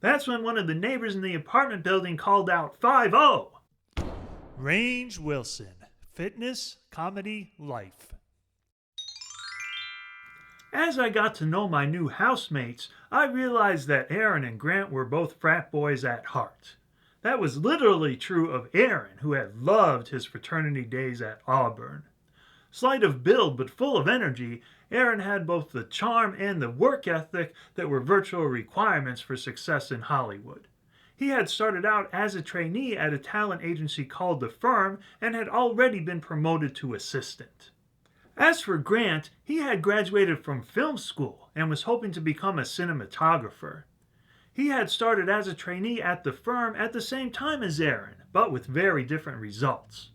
That's when one of the neighbors in the apartment building called out 5-0. Range Wilson, fitness, comedy, life. As I got to know my new housemates, I realized that Aaron and Grant were both frat boys at heart. That was literally true of Aaron, who had loved his fraternity days at Auburn. Slight of build but full of energy, Aaron had both the charm and the work ethic that were virtual requirements for success in Hollywood. He had started out as a trainee at a talent agency called The Firm and had already been promoted to assistant. As for Grant, he had graduated from film school and was hoping to become a cinematographer. He had started as a trainee at The Firm at the same time as Aaron, but with very different results.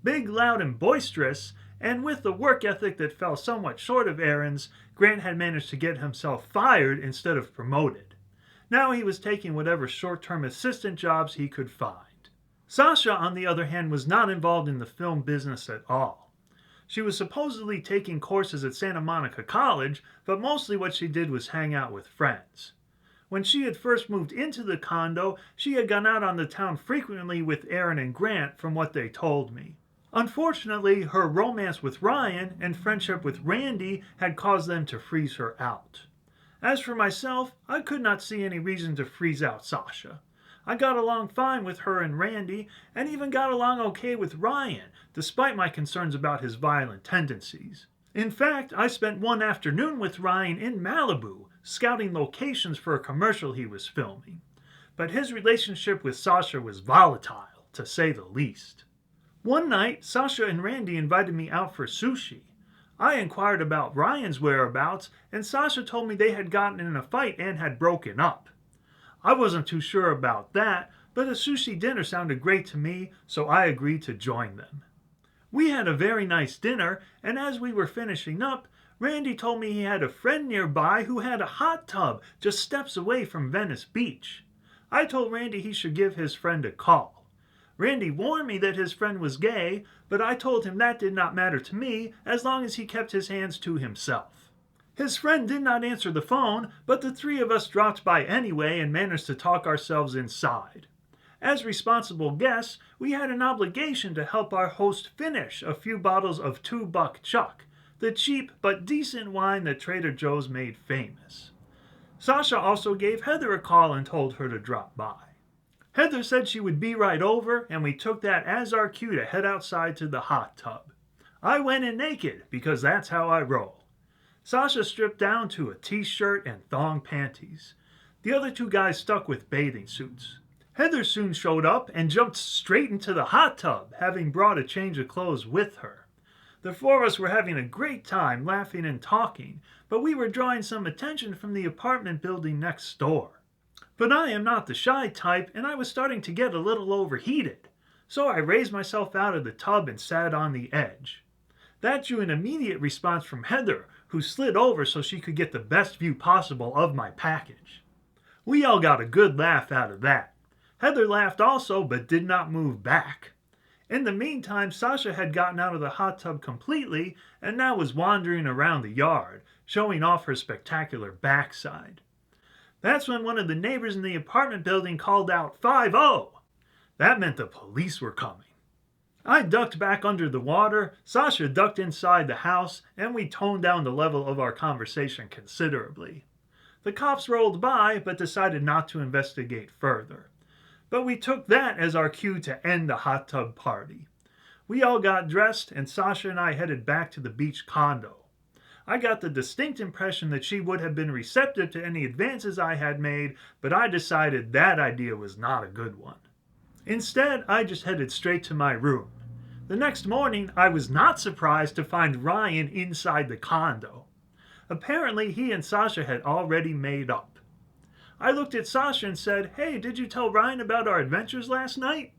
Big, loud, and boisterous, and with a work ethic that fell somewhat short of Aaron's, Grant had managed to get himself fired instead of promoted. Now he was taking whatever short-term assistant jobs he could find. Sasha, on the other hand, was not involved in the film business at all. She was supposedly taking courses at Santa Monica College, but mostly what she did was hang out with friends. When she had first moved into the condo, she had gone out on the town frequently with Aaron and Grant, from what they told me. Unfortunately, her romance with Ryan and friendship with Randy had caused them to freeze her out. As for myself, I could not see any reason to freeze out Sasha. I got along fine with her and Randy, and even got along okay with Ryan, despite my concerns about his violent tendencies. In fact, I spent one afternoon with Ryan in Malibu, scouting locations for a commercial he was filming. But his relationship with Sasha was volatile, to say the least. One night, Sasha and Randy invited me out for sushi. I inquired about Ryan's whereabouts, and Sasha told me they had gotten in a fight and had broken up. I wasn't too sure about that, but a sushi dinner sounded great to me, so I agreed to join them. We had a very nice dinner, and as we were finishing up, Randy told me he had a friend nearby who had a hot tub just steps away from Venice Beach. I told Randy he should give his friend a call. Randy warned me that his friend was gay, but I told him that did not matter to me as long as he kept his hands to himself. His friend did not answer the phone, but the three of us dropped by anyway and managed to talk ourselves inside. As responsible guests, we had an obligation to help our host finish a few bottles of $2 Chuck, the cheap but decent wine that Trader Joe's made famous. Sasha also gave Heather a call and told her to drop by. Heather said she would be right over, and we took that as our cue to head outside to the hot tub. I went in naked, because that's how I roll. Sasha stripped down to a t-shirt and thong panties. The other two guys stuck with bathing suits. Heather soon showed up and jumped straight into the hot tub, having brought a change of clothes with her. The four of us were having a great time laughing and talking, but we were drawing some attention from the apartment building next door. But I am not the shy type, and I was starting to get a little overheated, so I raised myself out of the tub and sat on the edge. That drew an immediate response from Heather, who slid over so she could get the best view possible of my package. We all got a good laugh out of that. Heather laughed also, but did not move back. In the meantime, Sasha had gotten out of the hot tub completely and now was wandering around the yard, showing off her spectacular backside. That's when one of the neighbors in the apartment building called out 5-0. That meant the police were coming. I ducked back under the water, Sasha ducked inside the house, and we toned down the level of our conversation considerably. The cops rolled by, but decided not to investigate further. But we took that as our cue to end the hot tub party. We all got dressed, and Sasha and I headed back to the beach condo. I got the distinct impression that she would have been receptive to any advances I had made, but I decided that idea was not a good one. Instead, I just headed straight to my room. The next morning, I was not surprised to find Ryan inside the condo. Apparently, he and Sasha had already made up. I looked at Sasha and said, "Hey, did you tell Ryan about our adventures last night?"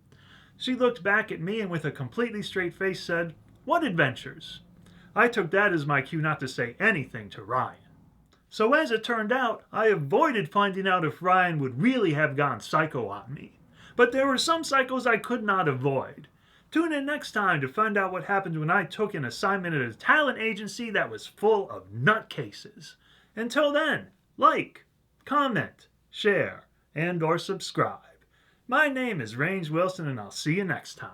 She looked back at me and with a completely straight face said, "What adventures?" I took that as my cue not to say anything to Ryan. So as it turned out, I avoided finding out if Ryan would really have gone psycho on me. But there were some psychos I could not avoid. Tune in next time to find out what happened when I took an assignment at a talent agency that was full of nutcases. Until then, like, comment, share, and or subscribe. My name is Range Wilson, and I'll see you next time.